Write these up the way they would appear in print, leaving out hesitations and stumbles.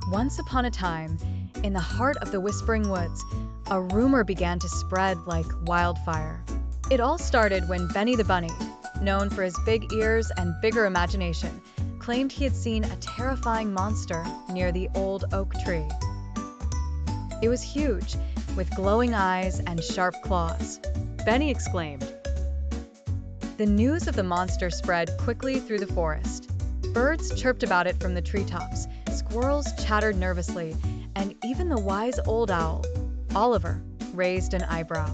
Once upon a time, in the heart of the Whispering Woods, a rumor began to spread like wildfire. It all started when Benny the Bunny, known for his big ears and bigger imagination, claimed he had seen a terrifying monster near the old oak tree. It was huge, with glowing eyes and sharp claws. Benny exclaimed. The news of the monster spread quickly through the forest. Birds chirped about it from the treetops, squirrels chattered nervously, and even the wise old owl, Oliver, raised an eyebrow.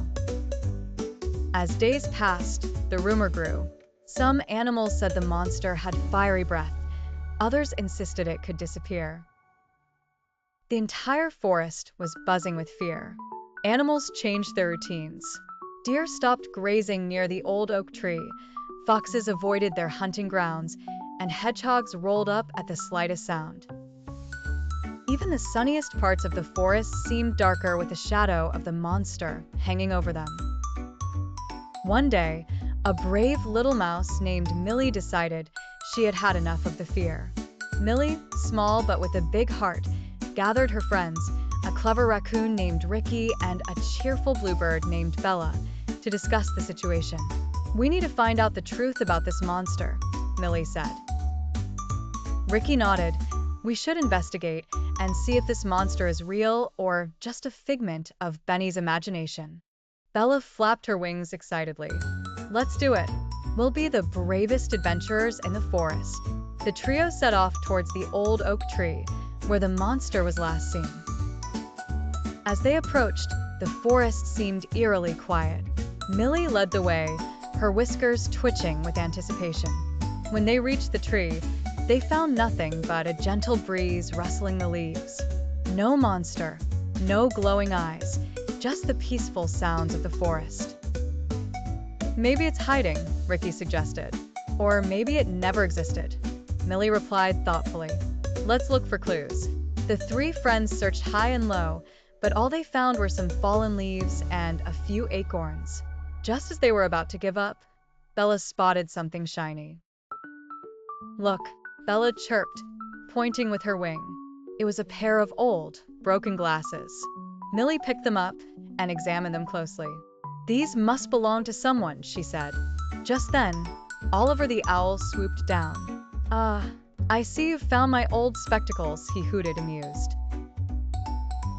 As days passed, the rumor grew. Some animals said the monster had fiery breath. Others insisted it could disappear. The entire forest was buzzing with fear. Animals changed their routines. Deer stopped grazing near the old oak tree, foxes avoided their hunting grounds, and hedgehogs rolled up at the slightest sound. Even the sunniest parts of the forest seemed darker with the shadow of the monster hanging over them. One day, a brave little mouse named Millie decided she had had enough of the fear. Millie, small but with a big heart, gathered her friends, a clever raccoon named Ricky and a cheerful bluebird named Bella, to discuss the situation. "We need to find out the truth about this monster," Millie said. Ricky nodded. "We should investigate and see if this monster is real or just a figment of Benny's imagination." Bella flapped her wings excitedly. "Let's do it. We'll be the bravest adventurers in the forest." The trio set off towards the old oak tree, where the monster was last seen. As they approached, the forest seemed eerily quiet. Millie led the way, her whiskers twitching with anticipation. When they reached the tree, they found nothing but a gentle breeze rustling the leaves. No monster, no glowing eyes, just the peaceful sounds of the forest. "Maybe it's hiding," Ricky suggested. "Or maybe it never existed," Millie replied thoughtfully. "Let's look for clues." The three friends searched high and low, but all they found were some fallen leaves and a few acorns. Just as they were about to give up, Bella spotted something shiny. "Look," Bella chirped, pointing with her wing. It was a pair of old, broken glasses. Millie picked them up and examined them closely. "These must belong to someone," she said. Just then, Oliver the owl swooped down. I see you've found my old spectacles," he hooted, amused.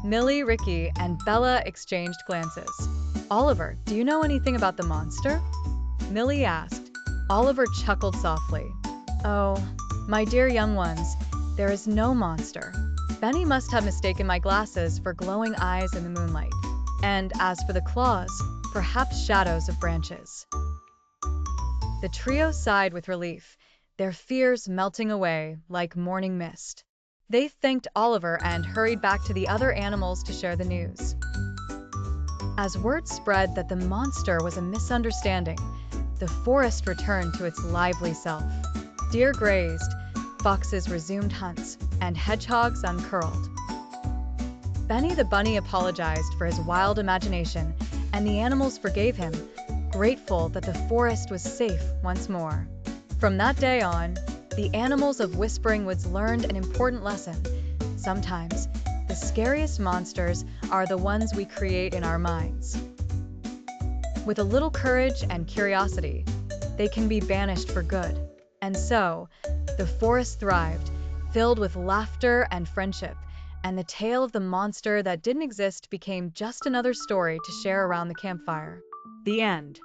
Millie, Ricky, and Bella exchanged glances. "Oliver, do you know anything about the monster?" Millie asked. Oliver chuckled softly. "Oh, my dear young ones, there is no monster. Benny must have mistaken my glasses for glowing eyes in the moonlight. And as for the claws, perhaps shadows of branches." The trio sighed with relief, their fears melting away like morning mist. They thanked Oliver and hurried back to the other animals to share the news. As word spread that the monster was a misunderstanding, the forest returned to its lively self. Deer grazed, foxes resumed hunts, and hedgehogs uncurled. Benny the Bunny apologized for his wild imagination, and the animals forgave him, grateful that the forest was safe once more. From that day on, the animals of Whispering Woods learned an important lesson. Sometimes, the scariest monsters are the ones we create in our minds. With a little courage and curiosity, they can be banished for good. And so, the forest thrived, filled with laughter and friendship, and the tale of the monster that didn't exist became just another story to share around the campfire. The end.